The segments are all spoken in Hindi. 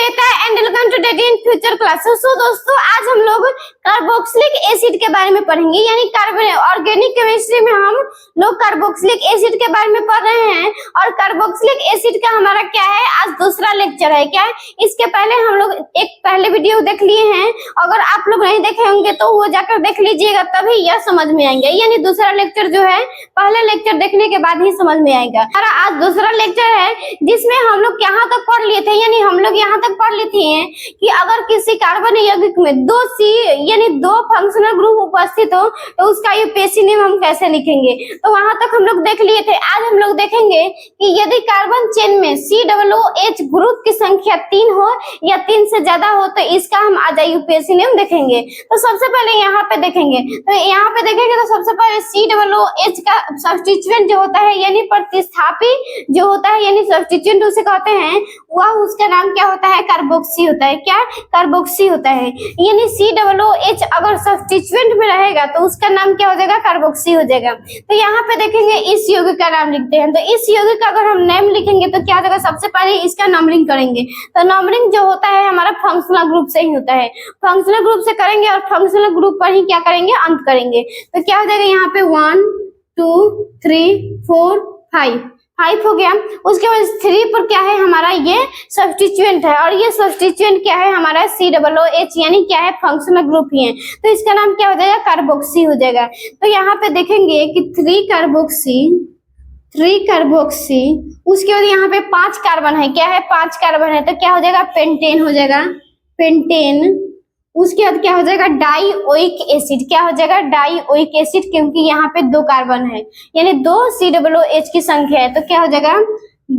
श्वेता एंड वेलकम टू डेटी इन फ्यूचर क्लासेस। सो दोस्तों, आज हम लोग कार्बोक्सिलिक एसिड के बारे में पढ़ेंगे, यानी कार्बन ऑर्गेनिक केमिस्ट्री में हम लोग कार्बोक्सिलिक एसिड के बारे में पढ़ रहे हैं। और कार्बोक्सिलिक एसिड का हमारा क्या है, आज दूसरा लेक्चर है। क्या है, इसके पहले हम लोग एक पहले वीडियो देख लिए हैं। अगर आप लोग नहीं देखे होंगे तो वो जाकर देख लीजिएगा, तभी यह समझ में आएंगे। यानी दूसरा लेक्चर जो है पहले लेक्चर देखने के बाद ही समझ में आएगा। हमारा आज दूसरा लेक्चर है जिसमें हम लोग यहाँ तक पढ़ लिए थे, यानी हम लोग यहाँ तक पढ़ लेते हैं कि अगर किसी कार्बन यौगिक में दो फंक्शनल ग्रुप उपस्थित हो तो उसका यूपीएससी नेम हम कैसे लिखेंगे। तो वहां तक हम लोग देख लिए थे। आज हम लोग देखेंगे कि यदि कार्बन चेन में COOH ग्रुप की संख्या 3 हो या 3 से ज्यादा हो तो इसका हम आज यूपीएससी नेम देखेंगे। तो सबसे पहले यहाँ पे देखेंगे, तो सबसे पहले COOH का सब्स्टिट्यूएंट जो होता है, यानी प्रतिस्थापी जो होता है, यानी सब्स्टिट्यूएंट उसे कहते हैं, वह उसका नाम क्या होता है, कार्बोक्सी होता है। क्या कार्बोक्सी होता है, यानी COOH अगर सब्स्टिट्यूएंट में रहेगा तो उसका नाम क्या हो जाएगा, कार्बोक्सी हो जाएगा। तो यहाँ पे देखेंगे इस यौगिक का नाम लिखते हैं। तो इस यौगिक का अगर हम नेम लिखेंगे तो क्या हो जाएगा, सबसे पहले इसका नंबरिंग करेंगे। तो नंबरिंग जो होता है हमारा फंक्शनल ग्रुप से ही होता है, फंक्शनल ग्रुप से करेंगे और फंक्शनल ग्रुप पर ही क्या करेंगे, अंत करेंगे। तो क्या हो जाएगा, यहाँ पे 1 2 3 4 5 हो गया। उसके बाद 3 पर क्या है हमारा, ये सब्स्टिट्यूएंट है, और ये सब्स्टिट्यूएंट क्या है हमारा COOH, यानी क्या है, फंक्शनल ग्रुप ही है। तो इसका नाम क्या हो जाएगा, कार्बोक्सी हो जाएगा। तो यहाँ पे देखेंगे कि 3 कार्बोक्सी, उसके बाद यहाँ पे 5 कार्बन है। क्या है, 5 कार्बन है, तो क्या हो जाएगा, पेंटेन हो जाएगा, पेंटेन। उसके बाद क्या हो जाएगा, डाइओइक एसिड। क्या हो जाएगा, डाइओइक एसिड, क्योंकि यहाँ पे 2 कार्बन है, यानी 2 COOH की संख्या है। तो क्या हो जाएगा,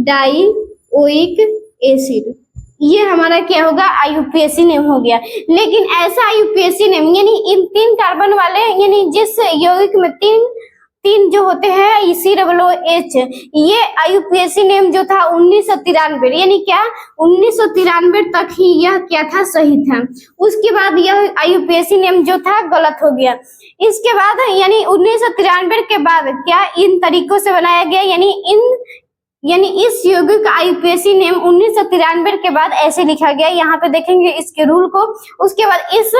डाइओइक एसिड। ये हमारा क्या होगा, IUPAC नेम हो गया। लेकिन ऐसा IUPAC नेम, यानी इन 3 कार्बन वाले, यानी जिस यौगिक में 3 जो होते हैं COOH, ये IUPAC नेम जो था 1993, यानी क्या 1993 तक ही यह क्या था, सही था। उसके बाद यह IUPAC नेम जो था गलत हो गया। इसके बाद यानी 1993 के बाद क्या इन तरीकों से बनाया गया, यानी इस यौगिक का IUPAC नेम 1993 के बाद ऐसे लिखा गया। यहाँ पे देखेंगे इसके रूल को। उसके बाद इस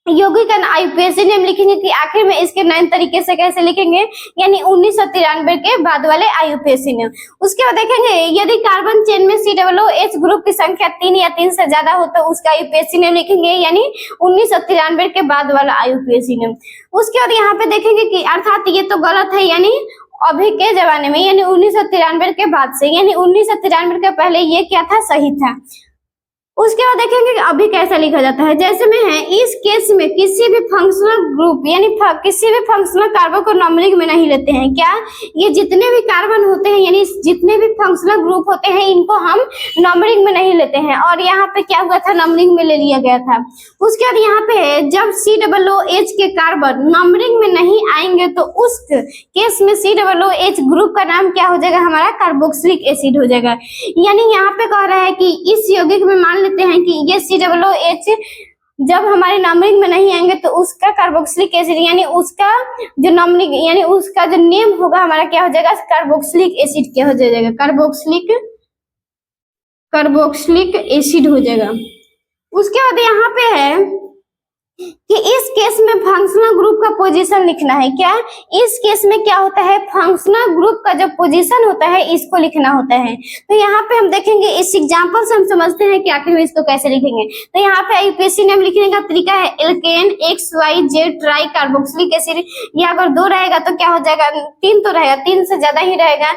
यौगिक का IUPAC नेम लिखेंगे कि आखिर में इसके नए तरीके से कैसे लिखेंगे, यानी 1993 के बाद वाले IUPAC नेम। उसके बाद देखेंगे यदि कार्बन चेन में COOH ग्रुप की संख्या 3 या 3 से ज्यादा हो तो उसका IUPAC नेम लिखेंगे, यानी 1993 के बाद वाला IUPAC नेम। उसके बाद यहाँ पे देखेंगे कि अर्थात ये तो गलत है, यानी अभी के जमाने में, यानी 1993 के बाद से, यानी 1993 के पहले ये क्या था, सही था। उसके बाद देखेंगे कि अभी कैसा लिखा जाता है। जैसे में है, इस केस में किसी भी फंक्शनल ग्रुप, यानी किसी भी फंक्शनल कार्बन को नंबरिंग में नहीं लेते हैं। क्या, ये जितने भी कार्बन होते हैं, यानी जितने भी फंक्शनल ग्रुप होते हैं, इनको हम नंबरिंग में नहीं लेते हैं। और यहाँ पे क्या हुआ था, नंबरिंग में ले लिया गया था। उसके बाद यहाँ पे है, जब COOH के कार्बन नंबरिंग में नहीं आएंगे तो उस केस में COOH ग्रुप का नाम क्या हो जाएगा, हमारा कार्बोक्सिलिक एसिड हो जाएगा। यानी यहाँ पे कह रहा है कि इस यौगिक में मान लेते हैं कि ये COOH जब हमारे नंबरिंग में नहीं आएंगे तो उसका कार्बोक्सिलिक एसिड, यानी उसका जो नंबरिंग, यानी उसका जो नेम होगा हमारा क्या हो जाएगा, कार्बोक्सिलिक एसिड क्या हो जाएगा, कार्बोक्सिलिक एसिड हो जाएगा। उसके बाद यहाँ पे है कि इस केस में फंक्शनल ग्रुप का पोजीशन लिखना है। क्या, इस केस में क्या होता है, फंक्शनल ग्रुप का जो पोजीशन होता है इसको लिखना होता है। तो यहाँ पे हम देखेंगे, इस एग्जांपल से हम समझते हैं कि आखिर में इसको कैसे लिखेंगे। तो यहाँ पे IUPAC नेम लिखने का तरीका है, alkane XYZ tricarboxylic acid. ये अगर 2 रहेगा तो क्या हो जाएगा, 3 तो रहेगा, 3 से ज्यादा ही रहेगा,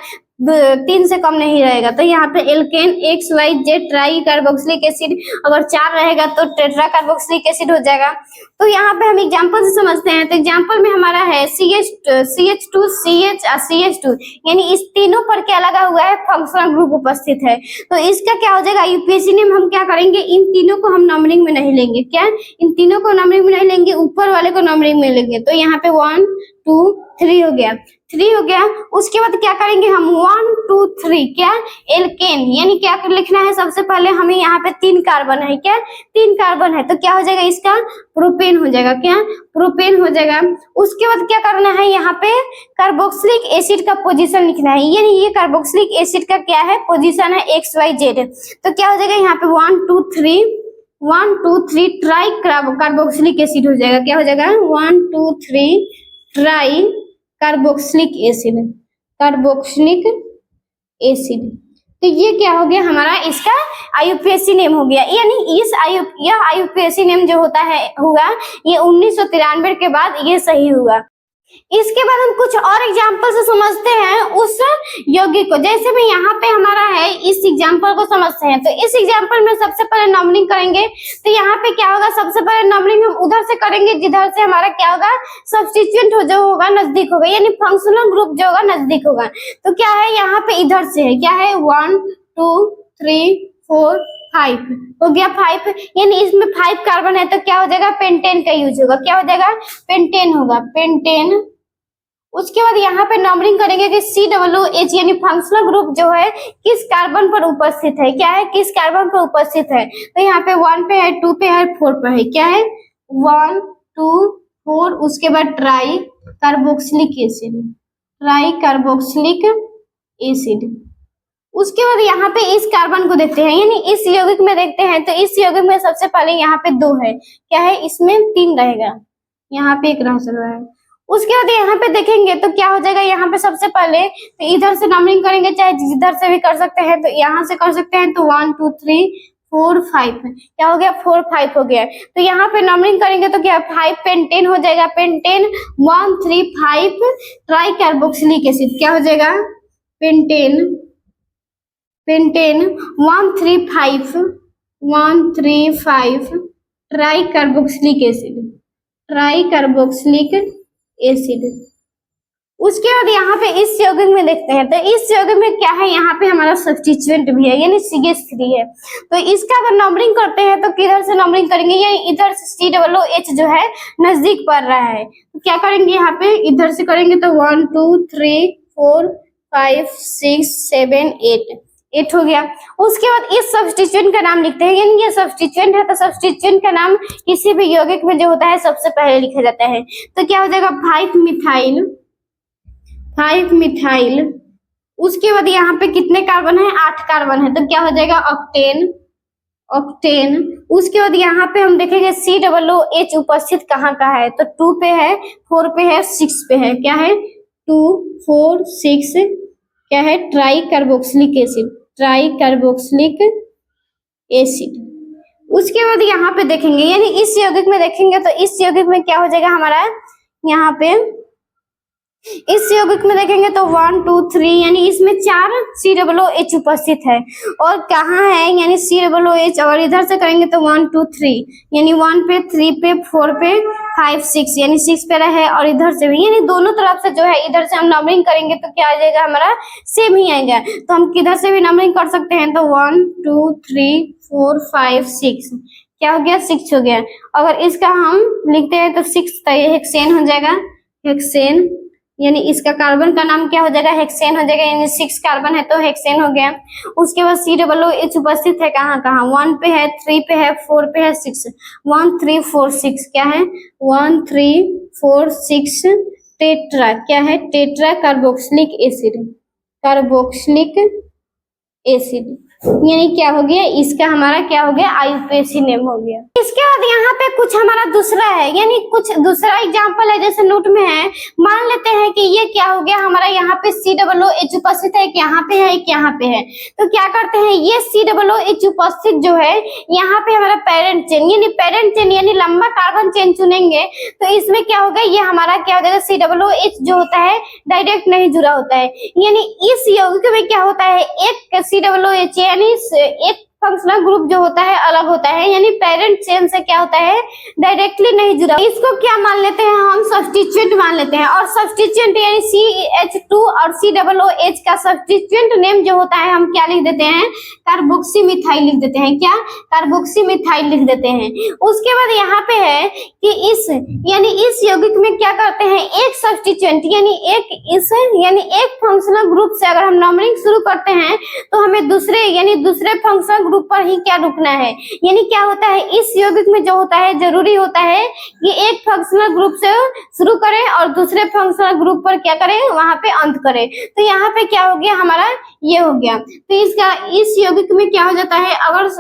3 से कम नहीं रहेगा। तो यहाँ पे alkane XYZ tricarboxylic acid, अगर 4 रहेगा तो टेट्रा कार्बोक्सिलिक एसिड हो जाएगा। तो यहाँ पे हम एग्जांपल से समझते हैं। तो एग्जांपल में हमारा है CH2 CH और CH2, यानी इस तीनों पर क्या लगा हुआ है, फंक्शनल ग्रुप उपस्थित है। तो इसका क्या हो जाएगा, IUPAC नेम हम क्या करेंगे, इन तीनों को हम नंबरिंग में नहीं लेंगे। क्या, इन तीनों को नंबरिंग में नहीं लेंगे, ऊपर वाले को नंबरिंग में लेंगे। तो यहाँ पे 1 2 3 हो गया, 3 हो गया। उसके बाद क्या करेंगे हम 1 2 3 क्या एल्केन, यानी क्या लिखना है सबसे पहले हमें यहाँ पे 3 कार्बन है, क्या 3 कार्बन है तो क्या हो जाएगा इसका प्रोपेन हो जाएगा, क्या प्रोपेन हो जाएगा। उसके बाद क्या करना है यहाँ पे कार्बोक्सिलिक एसिड का पोजीशन लिखना है, यानी ये कार्बोक्सिलिक एसिड का क्या है पोजीशन है XYZ। तो क्या हो जाएगा यहाँ पे 1 2 3 ट्राई कार्बोक्सिलिक एसिड हो जाएगा, क्या हो जाएगा 1 2 3 try carboxylic acid, carboxylic acid. तो ये क्या हो गया हमारा इसका IUPAC नेम हो गया, यानी यह IUPAC नेम जो होता है हुआ ये 1993 के बाद ये सही हुआ। इसके बाद हम कुछ और एग्जाम्पल से समझते हैं उस यौगिक को। जैसे भी यहाँ पे हमारा है इस एग्जाम्पल को समझते हैं, तो इस एग्जाम्पल में सबसे पहले नंबरिंग करेंगे। तो यहाँ पे क्या होगा सबसे पहले नंबरिंग हम उधर से करेंगे जिधर से हमारा क्या होगा सब्स्टिट्यूएंट जो होगा नजदीक होगा, यानी फंक्शनल ग्रुप जो होगा नजदीक होगा। तो क्या है यहाँ पे इधर से है, क्या है 1 2 3 4 5 हो गया 5, यानी इसमें 5 कार्बन है तो क्या हो जाएगा पेंटेन का यूज होगा, क्या हो जाएगा पेंटेन होगा, पेंटेन। उसके बाद यहाँ पे नंबरिंग करेंगे कि COOH यानी फंक्शनल ग्रुप जो है किस कार्बन पर उपस्थित है, क्या है किस कार्बन पर उपस्थित है। तो यहाँ पे 1 पे है, 2 पे है, 4 पे है, क्या है 1 2 4। उसके बाद try carboxylic acid, try carboxylic acid. उसके बाद यहाँ पे इस कार्बन को देखते हैं, यानी इस यौगिक में देखते हैं। तो इस यौगिक में सबसे पहले यहाँ पे 2 है, क्या है इसमें 3 रहेगा, यहाँ पे 1 रह रहा है। उसके बाद यहाँ पे देखेंगे तो क्या हो जाएगा यहाँ पे सबसे पहले तो इधर से नंबरिंग करेंगे, चाहे जिधर से भी कर सकते हैं, तो यहाँ से कर सकते हैं। तो 1 2 3 4 5 क्या हो गया 4 5 हो गया। तो यहाँ पे नंबरिंग करेंगे तो क्या 5 पेंटेन हो जाएगा, पेंटेन 1 3 5 ट्राई कार्बोक्सिलिक एसिड, क्या हो जाएगा pentane, pentane 1 3 5 try carboxylic acid, try carboxylic acid. उसके बाद यहाँ पे इस यौगिक में देखते हैं, तो इस यौगिक में क्या है यहाँ पे हमारा सब्स्टिट्यूएंट भी है, यानी CH3 है। तो इसका अगर नंबरिंग करते हैं तो किधर से नंबरिंग करेंगे, यानी इधर से COOH जो है नजदीक पड़ रहा है, तो क्या करेंगे यहाँ पे इधर से करेंगे। तो 1 2 3 4 5 6 7 8 हो गया। उसके बाद इस सब्स्टिट्यूएंट का नाम लिखते हैं, यानी ये सब्स्टिट्यूएंट है तो सब्स्टिट्यूएंट का नाम किसी भी यौगिक में जो होता है सबसे पहले लिखा जाता है। तो क्या हो जाएगा 5 मिथाइल। उसके बाद यहाँ पे कितने कार्बन है 8 कार्बन है, तो क्या हो जाएगा ऑक्टेन। उसके बाद यहाँ पे हम देखेंगे COOH उपस्थित कहाँ का है, तो 2 पे है, 4 पे है, 6 पे है, क्या है 2 4 6 क्या है try carboxylic acid, try carboxylic acid. उसके बाद यहाँ पे देखेंगे, यानी इस यौगिक में देखेंगे तो इस यौगिक में क्या हो जाएगा हमारा यहाँ पे इस यौगिक में देखेंगे तो 1 2 3 यानी इसमें 4 COOH उपस्थित है। और कहाँ है यानी COOH, और इधर से करेंगे तो 1 2 3 यानी 1 पे 3 पे 4 पे 5 6 यानी 6 पे रहे, और इधर से भी यानी दोनों तरफ से जो है इधर से हम नंबरिंग करेंगे तो क्या आ जाएगा हमारा सेम ही आएगा। तो हम किधर से भी नंबरिंग कर सकते हैं, तो 1 2 3 4 5 6 क्या हो गया 6 हो गया। अगर इसका हम लिखते हैं तो 6 हेक्सेन हो जाएगा, हेक्सेन यानी इसका कार्बन का नाम क्या हो जाएगा हेक्सेन हो जाएगा, यानी 6 कार्बन है तो हेक्सेन हो गया। उसके बाद COOH उपस्थित है कहाँ कहाँ 1 पे है, 3 पे है, 4 पे है, 6 1 3 4 6 क्या है 1 3 4 6 टेट्रा क्या है tetra carboxylic acid, carboxylic acid यानी क्या हो गया इसका हमारा क्या हो गया IUPAC नेम हो गया। इसके बाद यहाँ पे कुछ हमारा दूसरा है, यानी कुछ दूसरा एग्जांपल है जैसे नोट में है। मान लेते हैं कि ये क्या हो गया हमारा यहाँ पे COOH उपस्थित है, एक यहाँ पे है, एक यहाँ पे है। तो क्या करते हैं ये COOH उपस्थित जो है यहाँ पे हमारा पेरेंट चेन यानी लंबा कार्बन चेन चुनेंगे तो इसमें क्या होगा ये हमारा क्या हो जाएगा COOH जो होता है डायरेक्ट नहीं जुड़ा होता है। यानी इस यौगिक में क्या होता है एक COOH यानी एक फंक्शनल ग्रुप जो होता है अलग होता है, यानी पेरेंट चेन से क्या होता है डायरेक्टली नहीं जुड़ा। इसको क्या मान लेते हैं हम सब्स्टिट्यूएंट मान लेते हैं, और सब्स्टिट्यूएंट यानी CH2 और COOH का सब्स्टिट्यूएंट नेम जो होता है हम क्या लिख देते हैं कार्बोक्सी मिथाइल लिख देते हैं। क्या कार्बोक्सी मिथाइल लिख देते हैं। उसके बाद यहाँ पे है कि इस यौगिक में क्या करते हैं एक सब्स्टिट्यूएंट यानी एक फंक्शनल ग्रुप से अगर हम नंबरिंग शुरू करते हैं तो हमें दूसरे फंक्शनल ग्रुप पर ही क्या रुकना है। यानी क्या होता है इस यौगिक में जो होता है जरूरी होता है कि एक फंक्शनल ग्रुप से शुरू करें और दूसरे फंक्शनल ग्रुप पर क्या करें वहां पे अंत करें। तो यहाँ पे क्या हो गया हमारा ये हो गया। तो इस यौगिक में क्या हो जाता है अगर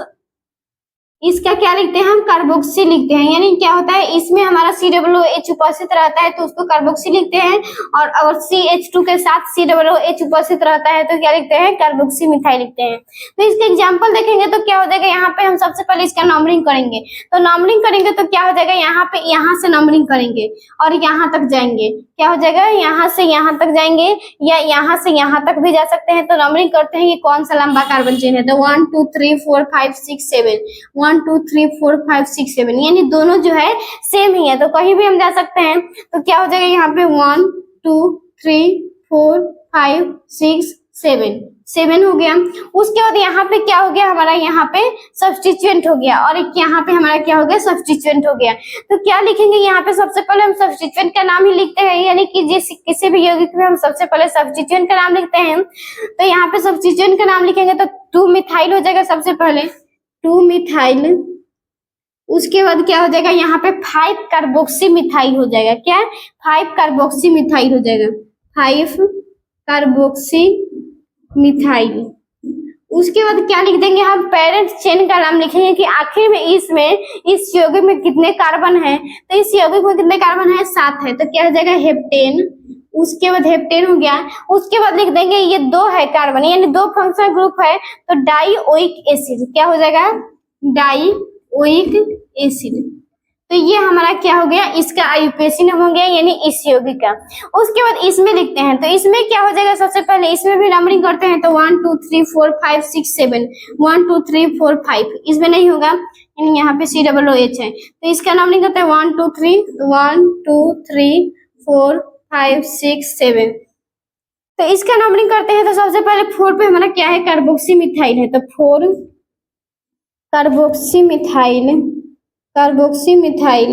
इसका क्या लिखते हैं हम कार्बोक्सी लिखते हैं। यानी क्या होता है इसमें हमारा COOH उपस्थित रहता है तो उसको कार्बोक्सी लिखते हैं, और अगर CH2 के साथ COOH उपस्थित रहता है तो क्या लिखते हैं कार्बोक्सी मिथाइल लिखते हैं। तो इसका एग्जांपल देखेंगे तो क्या हो जाएगा यहाँ पे हम सबसे पहले इसका नंबरिंग करेंगे। तो नंबरिंग करेंगे तो क्या हो जाएगा यहाँ से नंबरिंग करेंगे और यहाँ तक जाएंगे। क्या हो जाएगा यहाँ से यहाँ तक जाएंगे या यहाँ से यहाँ तक भी जा सकते हैं। तो नंबरिंग करते हैं ये कौन सा लंबा कार्बन चेन है। तो 1 2 3 4 5 6 7 1 2 3 4 5 6 7 यानी दोनों जो है सेम ही है तो कहीं भी हम जा सकते हैं। तो क्या हो जाएगा यहाँ पे 1 2 3 4 5 6 7 हो गया। उसके बाद यहाँ पे क्या हो गया हमारा यहाँ पे सब्स्टिट्यूएंट हो गया, और एक यहाँ पे हमारा क्या हो गया सब्स्टिट्यूएंट हो गया। तो क्या लिखेंगे यहाँ पे सबसे पहले हम सब्स्टिट्यूएंट का नाम ही लिखते हैं, यानी कि किसी भी यौगिक में हम सबसे पहले सब्स्टिट्यूएंट का नाम लिखते हैं। तो यहाँ पे सब्स्टिट्यूएंट का नाम लिखेंगे तो 2 मिथाइल हो जाएगा सबसे पहले 2 मिथाइल। उसके बाद क्या हो जाएगा यहाँ पे 5 कार्बोक्सी मिथाइल हो जाएगा। क्या 5 कार्बोक्सी मिथाइल हो जाएगा 5 कार्बोक्सी मिथाइल। उसके बाद क्या लिख देंगे हम पेरेंट चेन का नाम लिखेंगे कि आखिर में इस यौगिक में कितने कार्बन है। तो इस यौगिक में कितने कार्बन है 7 है तो क्या हो जाएगा हेप्टेन। उसके बाद हेप्टेन हो गया। उसके बाद लिख देंगे ये 2 है कार्बन यानी 2 फंक्शनल ग्रुप है तो डाइओइक एसिड क्या हो जाएगा डाइओइक एसिड। तो ये हमारा क्या हो गया इसका आईयूपीएसी नाम हो गया यानी इस यौगिक का। उसके बाद इसमें लिखते हैं तो इसमें क्या हो जाएगा सबसे पहले इसमें भी नंबरिंग करते हैं तो 1 2 3 4 5 6 7 1 2 3 4 5 इसमें नहीं होगा यानी यहाँ पे COOH है तो इसका नंबरिंग करते हैं 1 2 3 4 5 6 7। तो इसका नंबरिंग करते हैं तो सबसे पहले 4 पे हमारा क्या है कार्बोक्सी मिथाइल है तो 4 कार्बोक्सी मिथाइल।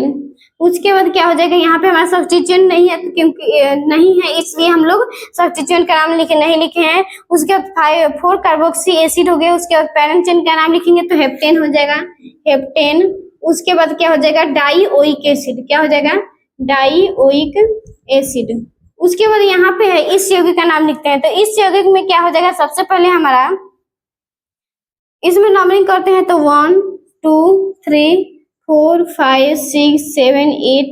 उसके बाद क्या हो जाएगा यहाँ पे हमारा सब्स्टिट्यूएंट नहीं है क्योंकि नहीं है इसलिए हम लोग सब्स्टिट्यूएंट का नाम नहीं लिखे हैं। उसके बाद 4 कार्बोक्सी एसिड हो गया। उसके बाद पेरेंट चेन का नाम लिखेंगे तो हेप्टेन हो जाएगा हेप्टेन। उसके बाद क्या हो जाएगा डाइओइक एसिड क्या हो जाएगा डाइओइक एसिड। उसके बाद यहाँ पे है इस यौगिक का नाम लिखते हैं तो इस यौगिक में क्या हो जाएगा सबसे पहले हमारा इसमें नंबरिंग करते हैं तो 1 2 3 4 5 6 7 8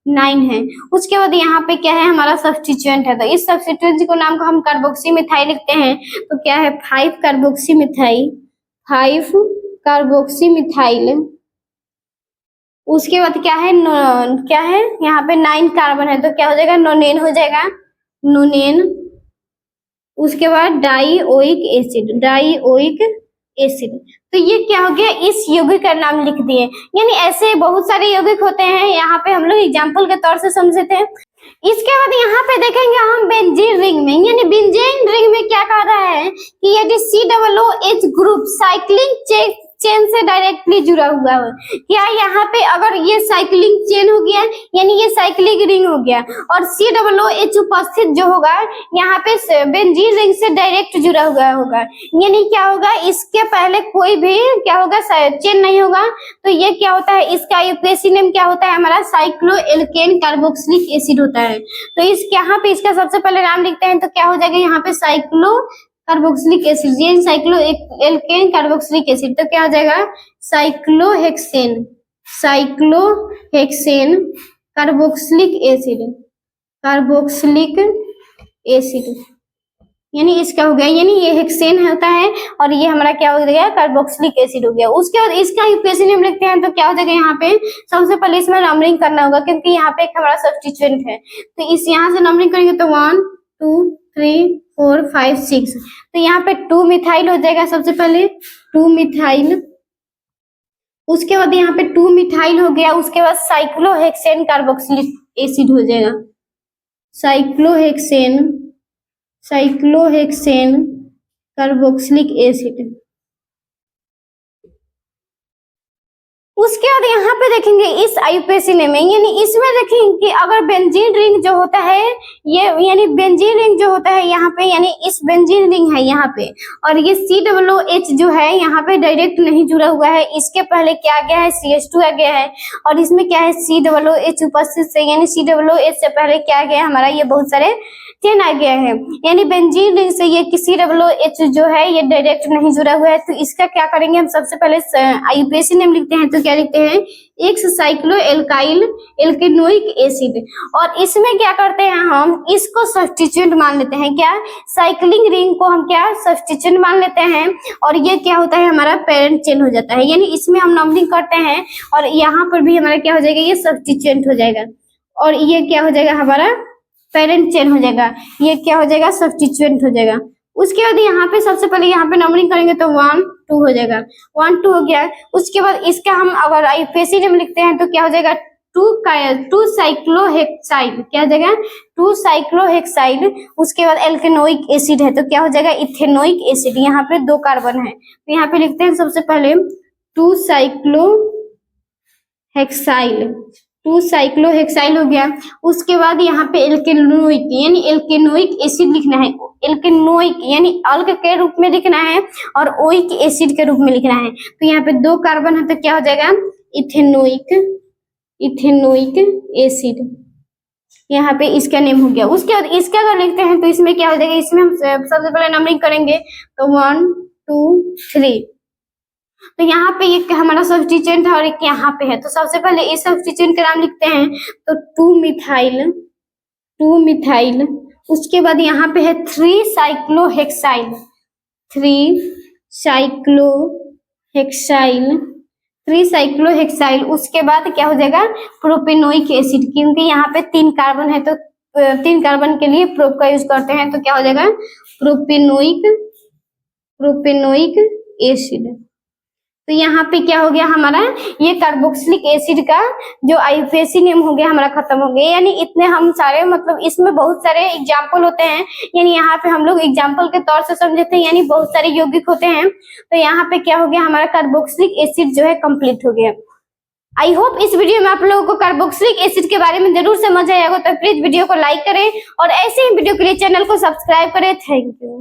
9 है। उसके बाद यहाँ पे क्या है हमारा सब्स्टिट्यूएंट है तो इस सब्स्टिट्यूएंट को नाम को हम कार्बोक्सी मिथाइल लिखते हैं तो क्या है 5 कार्बोक्सी मिथाइल। उसके बाद क्या है यहाँ पे 9 कार्बन है तो क्या हो जाएगा नोनेन हो जाएगा नोनेन। उसके बाद डाइओइक एसिड। तो ये क्या हो गया इस यौगिक का नाम लिख दिए। यानी ऐसे बहुत सारे यौगिक होते हैं यहाँ पे हम लोग एग्जाम्पल के तौर से समझे थे। इसके बाद यहाँ पे देखेंगे हम बेंजीन रिंग में यानी बेंजीन रिंग में क्या कह रहा है कि यदि COOH ग्रुप साइक्लिंग चेन से डायरेक्टली जुड़ा हुआ है। क्या यहाँ पे अगर ये साइक्लिंग चेन हो गया यानी ये साइक्लिक रिंग हो गया और COOH उपस्थित जो होगा यहाँ पे बेंजीन रिंग से डायरेक्ट जुड़ा हुआ होगा। यानी क्या होगा इसके पहले कोई भी क्या होगा चेन नहीं होगा तो ये क्या होता है इसका आईयूपीएसी नेम क्या होता है हमारा साइक्लोएल्केन कार्बोक्सिलिक एसिड होता है। तो यहाँ पे इसका सबसे पहले नाम लिखते हैं तो क्या हो जाएगा यहाँ पे कार्बोक्सिलिक एसिड ये साइक्लोएल्केन कार्बोक्सिलिक एसिड। तो क्या हो जाएगा साइक्लोहेक्सेन कार्बोक्सिलिक एसिड यानी इसका हो गया यानी ये हेक्सेन होता है और ये हमारा क्या हो गया कार्बोक्सिलिक एसिड हो गया। उसके बाद इसका आईयूपीएसी नेम लिखते हैं तो क्या हो जाएगा यहाँ पे सबसे पहले इसमें नंबरिंग करना होगा क्योंकि यहाँ पे एक हमारा सब्स्टिट्यूएंट है तो इस यहाँ से नंबरिंग करेंगे तो 1 2 3 4 5 6। तो यहाँ पे 2 मिथाइल हो जाएगा सबसे पहले, 2 मिथाइल। उसके बाद यहाँ पे 2 मिथाइल हो गया, उसके बाद साइक्लोहेक्सेन कार्बोक्सिलिक एसिड हो जाएगा, साइक्लोहेक्सेन कार्बोक्सिलिक एसिड। उसके बाद यहाँ पे देखेंगे इस आईयूपीएसी में, यानी इसमें देखेंगे कि अगर बेंजीन रिंग जो होता है ये, यानी बेंजीन रिंग जो होता है यहाँ पे, यानी इस बेंजीन रिंग है यहाँ पे, और ये COOH जो है यहाँ पे डायरेक्ट नहीं जुड़ा हुआ है, इसके पहले क्या आ गया है CH2 आ गया है, और इसमें क्या है COOH उपस्थित से, यानी COOH से पहले क्या आ गया हमारा, ये बहुत सारे चेन आ गया है, यानी बेंजीन रिंग से ये COOH जो है ये डायरेक्ट नहीं जुड़ा हुआ है। तो इसका क्या करेंगे हम, सबसे पहले आईयूपीएसी नेम लिखते हैं, तो क्या लिखते हैं, एक्स साइक्लो एल्काइल एल्केनोइक एसिड। और इसमें क्या करते हैं हम, इसको सब्स्टिट्यूएंट मान लेते हैं, क्या साइक्लिंग रिंग को हम क्या सब्स्टिट्यूएंट मान लेते हैं, और ये क्या होता है हमारा पेरेंट चेन हो जाता है, यानी इसमें हम नंबरिंग करते हैं और यहाँ पर भी हमारा क्या हो जाएगा, ये सब्स्टिट्यूएंट हो जाएगा, और ये क्या हो जाएगा हमारा पेरेंट चेन हो जाएगा, ये क्या हो जाएगा सब्स्टिट्यूएंट हो जाएगा। उसके बाद यहाँ पे सबसे पहले यहाँ पे नंबरिंग करेंगे तो 1 2 हो जाएगा, 1 2 हो गया। उसके बाद इसका हम अगर आईयूपीएसी नेम लिखते हैं तो क्या हो जाएगा, 2 साइक्लोहेक्साइल, क्या हो जाएगा 2 साइक्लोहेक्साइल। उसके बाद एल्केनोइक एसिड है तो क्या हो जाएगा इथेनोइक एसिड, यहाँ पे 2 कार्बन है तो यहाँ पे लिखते हैं सबसे पहले 2 साइक्लोहेक्साइल हो गया। उसके बाद यहाँ पे एल्केनोइक, यानी एल्केनोइक एसिड लिखना है, एल्केनोइक यानी अल्क के रूप में लिखना है और ओइक एसिड के रूप में लिखना है। तो यहाँ पे 2 कार्बन है तो क्या हो जाएगा इथेनोइक एसिड, यहाँ पे इसका नेम हो गया। उसके बाद इसका अगर लिखते हैं तो इसमें क्या हो जाएगा, इसमें हम सबसे पहले नंबरिंग करेंगे तो 1 2 3। तो यहाँ पे एक हमारा सब्स्टिट्यूएंट है और एक यहाँ पे है, तो सबसे पहले इस सब्स्टिट्यूएंट का नाम लिखते हैं तो 2 मिथाइल। उसके बाद यहाँ पे है 3 साइक्लोहेक्साइल। उसके बाद क्या हो जाएगा प्रोपेनोइक एसिड, क्योंकि यहाँ पे 3 कार्बन है तो 3 कार्बन के लिए प्रोप का यूज करते हैं, तो क्या हो जाएगा प्रोपेनोइक एसिड। तो यहाँ पे क्या हो गया हमारा, ये कार्बोक्सिलिक एसिड का जो आईयूपीएसी नेम हो गया हमारा खत्म हो गया। यानी इतने हम सारे, मतलब इसमें बहुत सारे एग्जाम्पल होते हैं, यानी यहाँ पे हम लोग एग्जाम्पल के तौर से समझते हैं, यानी बहुत सारे यौगिक होते हैं। तो यहाँ पे क्या हो गया हमारा कार्बोक्सिलिक एसिड जो है कंप्लीट हो गया। आई होप इस वीडियो में आप लोगों को कार्बोक्सिलिक एसिड के बारे में जरूर समझ आया होगा, तो प्लीज वीडियो को लाइक करें और ऐसे ही वीडियो के लिए चैनल को सब्सक्राइब करें। Thank you.